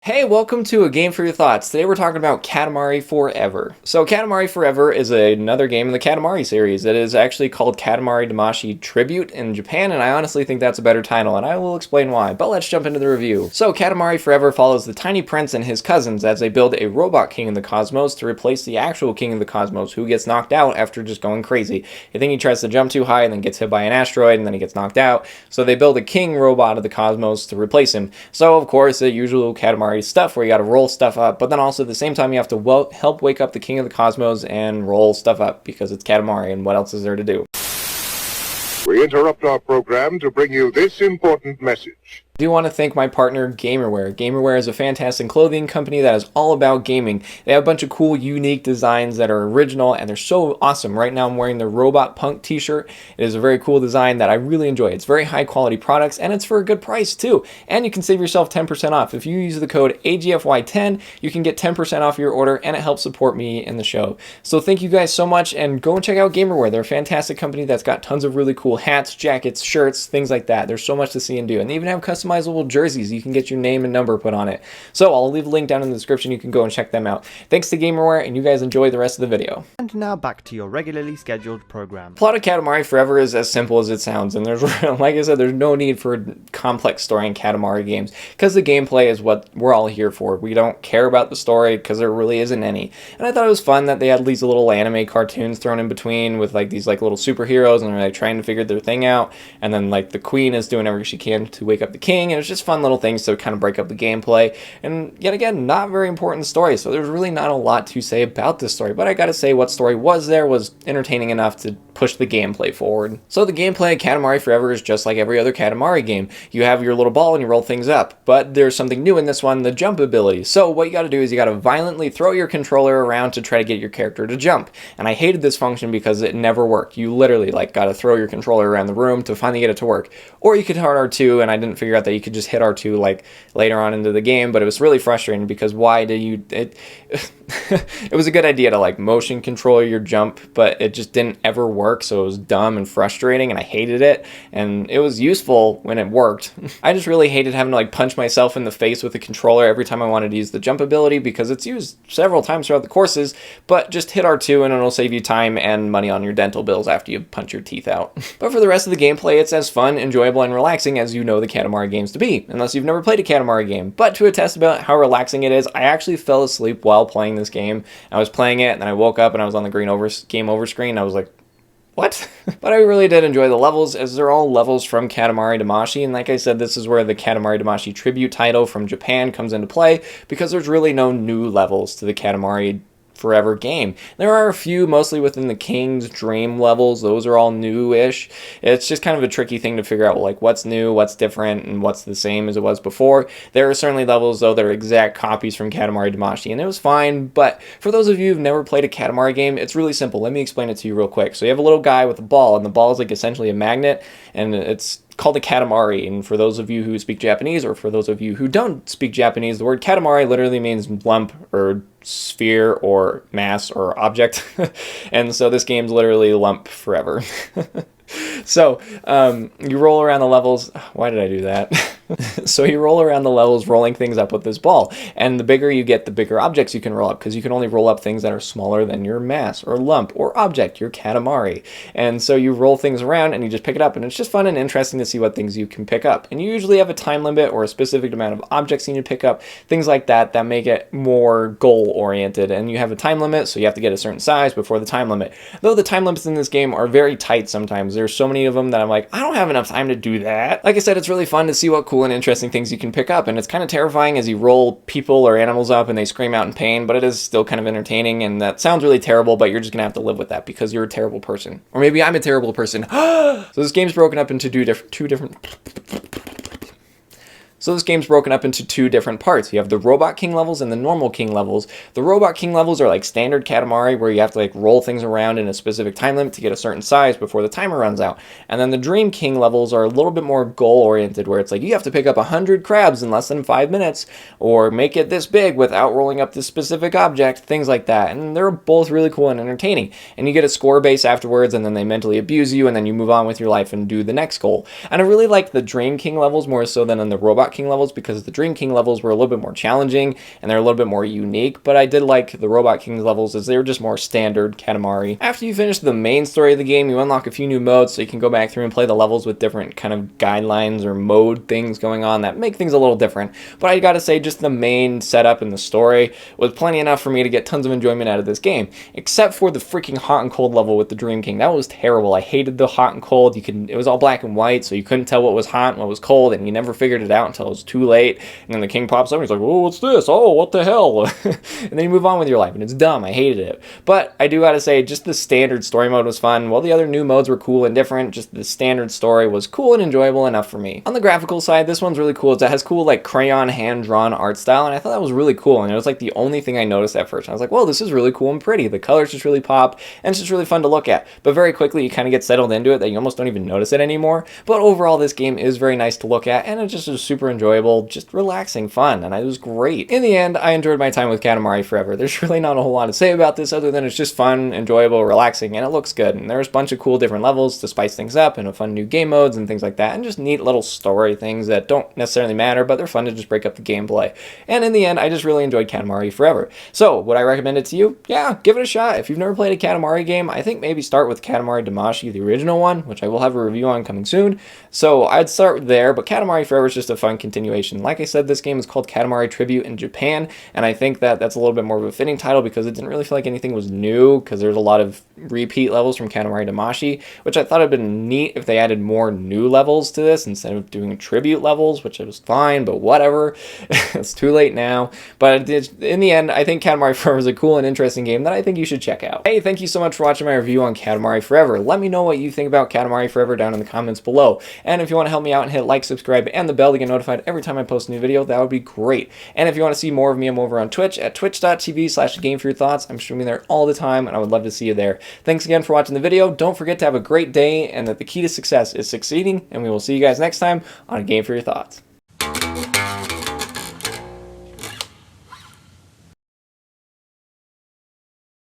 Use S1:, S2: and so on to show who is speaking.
S1: Hey, welcome to A Game for Your Thoughts. Today we're talking about Katamari Forever. So Katamari Forever is another game in the Katamari series. It is actually called Katamari Damacy Tribute in Japan, and I honestly think that's a better title, and I will explain why. But let's jump into the review. So Katamari Forever follows the tiny prince and his cousins as they build a robot king of the cosmos to replace the actual king of the cosmos, who gets knocked out after just going crazy. I think he tries to jump too high and then gets hit by an asteroid, and then he gets knocked out. So they build a king robot of the cosmos to replace him. So of course, the usual Katamari stuff where you got to roll stuff up, but then also at the same time you have to help wake up the king of the cosmos and roll stuff up because it's Katamari, and what else is there to do?
S2: We interrupt our program to bring you this important message.
S1: I do want to thank my partner Gamerware. Gamerware is a fantastic clothing company that is all about gaming. They have a bunch of cool, unique designs that are original, and they're so awesome. Right now I'm wearing the Robot Punk t-shirt. It is a very cool design that I really enjoy. It's very high quality products, and it's for a good price too. And you can save yourself 10% off. If you use the code AGFY10, you can get 10% off your order, and it helps support me in the show. So thank you guys so much, and go and check out Gamerware. They're a fantastic company that's got tons of really cool hats, jackets, shirts, things like that. There's so much to see and do, and they even have customizable jerseys you can get your name and number put on it. So I'll leave a link down in the description. You can go and check them out. Thanks to Gamerware, and you guys enjoy the rest of the video.
S3: And now back to your regularly scheduled program.
S1: Plot of Katamari Forever is as simple as it sounds, and there's, like I said, there's no need for a complex story in Katamari games because the gameplay is what we're all here for. We don't care about the story because there really isn't any. And I thought it was fun that they had these little anime cartoons thrown in between with like these like little superheroes, and they're like trying to figure their thing out, and then like the queen is doing everything she can to wake up the king, and it's just fun little things to kind of break up the gameplay. And yet again, not very important story, so there's really not a lot to say about this story, but I gotta say what story was entertaining enough to push the gameplay forward. So the gameplay of Katamari Forever is just like every other Katamari game. You have your little ball and you roll things up, but there's something new in this one, the jump ability. So what you gotta do is you gotta violently throw your controller around to try to get your character to jump. And I hated this function because it never worked. You literally like gotta throw your controller around the room to finally get it to work. Or you could hit R2, and I didn't figure out that you could just hit R2 like later on into the game, but it was really frustrating because why did you it was a good idea to like motion control your jump, but it just didn't ever work, so it was dumb and frustrating, and I hated it. And it was useful when it worked. I just really hated having to like punch myself in the face with the controller every time I wanted to use the jump ability, because it's used several times throughout the courses, but just hit R2 and it'll save you time and money on your dental bills after you punch your teeth out. But for the rest of the gameplay, it's as fun, enjoyable, and relaxing as you know the Katamari games to be, unless you've never played a Katamari game. But to attest about how relaxing it is, I actually fell asleep while playing this game. I was playing it, and then I woke up and I was on the game over screen, and I was like, what? But I really did enjoy the levels, as they're all levels from Katamari Damacy, and like I said, this is where the Katamari Damacy Tribute title from Japan comes into play, because there's really no new levels to the Katamari Forever game. There are a few, mostly within the King's Dream levels. Those are all new-ish. It's just kind of a tricky thing to figure out, like, what's new, what's different, and what's the same as it was before. There are certainly levels, though, that are exact copies from Katamari Damacy, and it was fine, but for those of you who've never played a Katamari game, it's really simple. Let me explain it to you real quick. So you have a little guy with a ball, and the ball is, like, essentially a magnet, and it's called a Katamari, and for those of you who speak Japanese, or for those of you who don't speak Japanese, the word Katamari literally means lump or sphere or mass or object. And so this game's literally lump forever. So you roll around the levels. Why did I do that? So you roll around the levels rolling things up with this ball, and the bigger you get, the bigger objects you can roll up, because you can only roll up things that are smaller than your mass or lump or object, your Katamari. And so you roll things around and you just pick it up, and it's just fun and interesting to see what things you can pick up. And you usually have a time limit or a specific amount of objects you need to pick up, things like that that make it more goal oriented. And you have a time limit, so you have to get a certain size before the time limit. Though the time limits in this game are very tight sometimes. There's so many of them that I'm like, I don't have enough time to do that. Like I said, it's really fun to see what cool and interesting things you can pick up, and it's kind of terrifying as you roll people or animals up and they scream out in pain, but it is still kind of entertaining. And that sounds really terrible, but you're just gonna have to live with that because you're a terrible person. Or maybe I'm a terrible person. So this game's broken up into two different So this game's broken up into 2 different parts. You have the Robot King levels and the normal King levels. The Robot King levels are like standard Katamari, where you have to like roll things around in a specific time limit to get a certain size before the timer runs out. And then the Dream King levels are a little bit more goal-oriented, where it's like you have to pick up 100 crabs in less than 5 minutes, or make it this big without rolling up this specific object, things like that. And they're both really cool and entertaining. And you get a score base afterwards, and then they mentally abuse you, and then you move on with your life and do the next goal. And I really like the Dream King levels more so than in the Robot King levels, because the Dream King levels were a little bit more challenging and they're a little bit more unique, but I did like the Robot King levels as they were just more standard Katamari. After you finish the main story of the game, you unlock a few new modes, so you can go back through and play the levels with different kind of guidelines or mode things going on that make things a little different. But I gotta say, just the main setup and the story was plenty enough for me to get tons of enjoyment out of this game, except for the freaking hot and cold level with the Dream King. That was terrible. I hated the hot and cold. It was all black and white, so you couldn't tell what was hot and what was cold, and you never figured it out until it was too late. And then the king pops up and he's like, oh, what's this? Oh, what the hell? And then you move on with your life, and it's dumb. I hated it. But I do gotta say, just the standard story mode was fun. While the other new modes were cool and different, just the standard story was cool and enjoyable enough for me. On the graphical side, this one's really cool. It has cool like crayon hand-drawn art style, and I thought that was really cool. And it was like the only thing I noticed at first. I was like, well, this is really cool and pretty. The colors just really pop, and it's just really fun to look at. But very quickly, you kind of get settled into it that you almost don't even notice it anymore. But overall, this game is very nice to look at, and it just is super enjoyable, just relaxing fun, and it was great. In the end, I enjoyed my time with Katamari Forever. There's really not a whole lot to say about this other than it's just fun, enjoyable, relaxing, and it looks good. And there's a bunch of cool different levels to spice things up, and fun new game modes and things like that, and just neat little story things that don't necessarily matter, but they're fun to just break up the gameplay. And in the end, I just really enjoyed Katamari Forever. So, would I recommend it to you? Yeah, give it a shot. If you've never played a Katamari game, I think maybe start with Katamari Damacy, the original one, which I will have a review on coming soon. So I'd start there, but Katamari Forever is just a fun continuation. Like I said, this game is called Katamari Tribute in Japan, and I think that that's a little bit more of a fitting title because it didn't really feel like anything was new, because there's a lot of repeat levels from Katamari Damacy, which I thought would have been neat if they added more new levels to this instead of doing tribute levels, which was fine, but whatever. It's too late now. But in the end, I think Katamari Forever is a cool and interesting game that I think you should check out. Hey, thank you so much for watching my review on Katamari Forever. Let me know what you think about Katamari Forever down in the comments below. And if you want to help me out and hit like, subscribe, and the bell to get notified every time I post a new video, that would be great. And if you want to see more of me, I'm over on Twitch at twitch.tv/GameForYourThoughts. I'm streaming there all the time, and I would love to see you there. Thanks again for watching the video. Don't forget to have a great day, and that the key to success is succeeding, and we will see you guys next time on A Game For Your Thoughts.